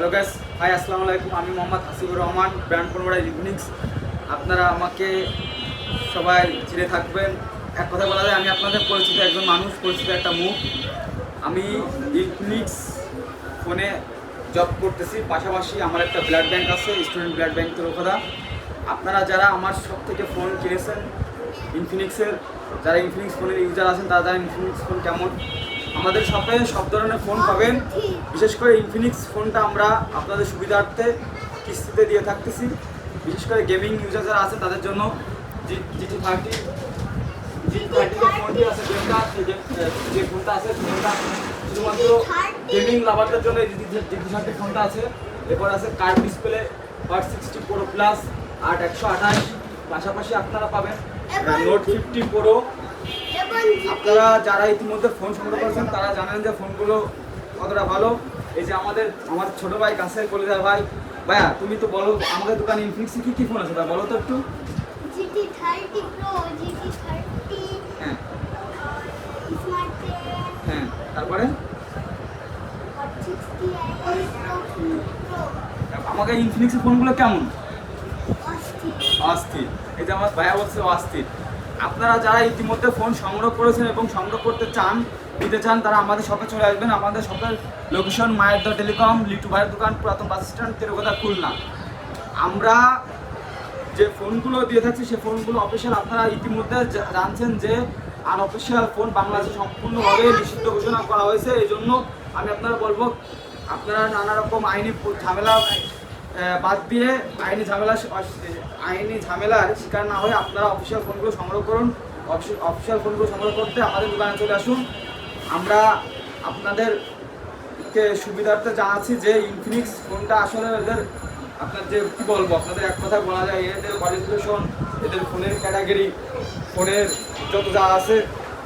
Hello guys, high আসসালামু আলাইকুম। আমি Mohammad Hasibur Rahman, brand promoter Infinix. আপনারা আমাকে সবাই চিনে থাকবেন। এক কথা বলা যায়, আমি আপনাদের পরিচিত একজন মানুষ, পরিচিত একটা মুখ। আমি ইনফিনিক্স ফোনে জব করতেছি, পাশাপাশি আমার একটা ব্লাড ব্যাংক আছে, স্টুডেন্ট ব্লাড ব্যাংক তরফদা। আপনারা যারা আমার সব থেকে ফোন কিনেছেন ইনফিনিক্সের, যারা ইনফিনিক্স ফোনের ইউজার আছেন, তারা জানেন ইনফিনিক্স ফোন কেমন। আমাদের শপে সব ধরনের ফোন পাবেন। বিশেষ করে ইনফিনিক্স ফোনটা আমরা আপনাদের সুবিধার্থে কিস্তিতে দিয়ে থাকতেছি। বিশেষ করে গেমিং ইউজার যারা আছেন তাদের জন্য GT30 যে ফোনটি আছে, যে ফোনটা আছে, ফোনটা শুধুমাত্র গেমিং লাভারদের জন্য GT30 ফোনটা আছে। এরপর আছে কার্ভ ডিসপ্লে, 60 Pro প্লাস 8/128। পাশাপাশি আপনারা পাবেন নোট 50 Pro। আপনারা যারা ইতিমধ্যে ফোন সংগ্রহ করেছেন তারা জানেন যে ফোনগুলো কতটা ভালো। এই যে আমার ছোট ভাই, কাছের কলিজার ভাই, ভাইয়া তুমি তো বলো আমাদের দোকানে ইনফিনিক্সে কি ফোন আছে তা বলো তো একটু। GT30 Pro, GT30, হ্যাঁ Smart 10, হ্যাঁ, তারপরে 60 Pro, আমাকে ইনফিনিক্সের ফোনগুলো কেমন? অস্থির। অস্থির। এই যে আমার ভাইয়া বলছে অস্থির। আপনারা যারা ইতিমধ্যে ফোন সংগ্রহ করেছেন এবং সংগ্রহ করতে চান, নিতে চান, তারা আমাদের শপে চলে আসবেন। আমাদের শপের লোকেশন মায়ের দা টেলিকম, লিটু ভাইয়ের দোকান, পুরাতন বাস স্ট্যান্ড, তেরোকথা, খুলনা। আমরা যে ফোনগুলো দিয়ে থাকছি সে ফোনগুলো অফিসিয়াল। আপনারা ইতিমধ্যে জানছেন যে আনঅফিসিয়াল ফোন বাংলাদেশে সম্পূর্ণভাবে নিষিদ্ধ ঘোষণা করা হয়েছে। এই জন্য আমি আপনারা বলবো, আপনারা নানা রকম আইনি ঝামেলা বাদ দিয়ে আইনি ঝামেলার শিকার না হয়ে আপনারা অফিসিয়াল ফোনগুলো সংগ্রহ করুন। অফিসিয়াল ফোনগুলো সংগ্রহ করতে আমাদের দোকানে চলে আসুন। আমরা আপনাদেরকে সুবিধার্থে জানাচ্ছি যে ইনফিনিক্স ফোনটা আসলে এদের, আপনার যে কী বলবো, আপনাদের এক কথা বলা যায়, এদের কোয়ালিফিকেশন, এদের ফোনের ক্যাটাগরি, ফোনের যত যা আছে,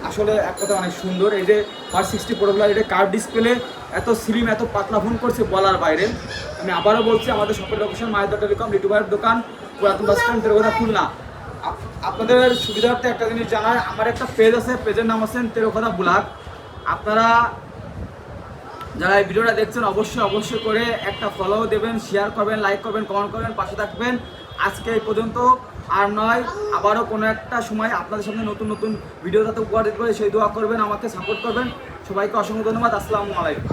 আসলে এক কথা অনেক সুন্দর। এই যে 60 Pro প্লাস, এটা কার্ভ ডিসপ্লে, এত স্লিম, এত পাতলা ফোন করছে বলার বাইরে। আমি আবারও বলছি, আমাদের শপের লোকেশন মায়ের দা টেলিকম, লিটু ভাইয়ের দোকান, পুরাতন বাস স্ট্যান্ড, তেরোকথা, খুলনা। আপনাদের সুবিধার্থে একটা জিনিস জানায়, আমার একটা পেজ আছে, পেজের নাম আছে তেরোকথা ব্লগ। আপনারা যারা এই ভিডিওটা দেখছেন অবশ্যই করে একটা ফলো দেবেন, শেয়ার করবেন, লাইক করবেন, কমেন্ট করবেন, পাশে থাকবেন। আজকে এই পর্যন্ত, আর নয়, আবারও কোনো একটা সময় আপনাদের সামনে নতুন নতুন ভিডিও যাতে উপহার দিতে পারে সেই দোয়া করবেন, আমাকে সাপোর্ট করবেন। সবাইকে অসংখ্য ধন্যবাদ। আসসালামু আলাইকুম।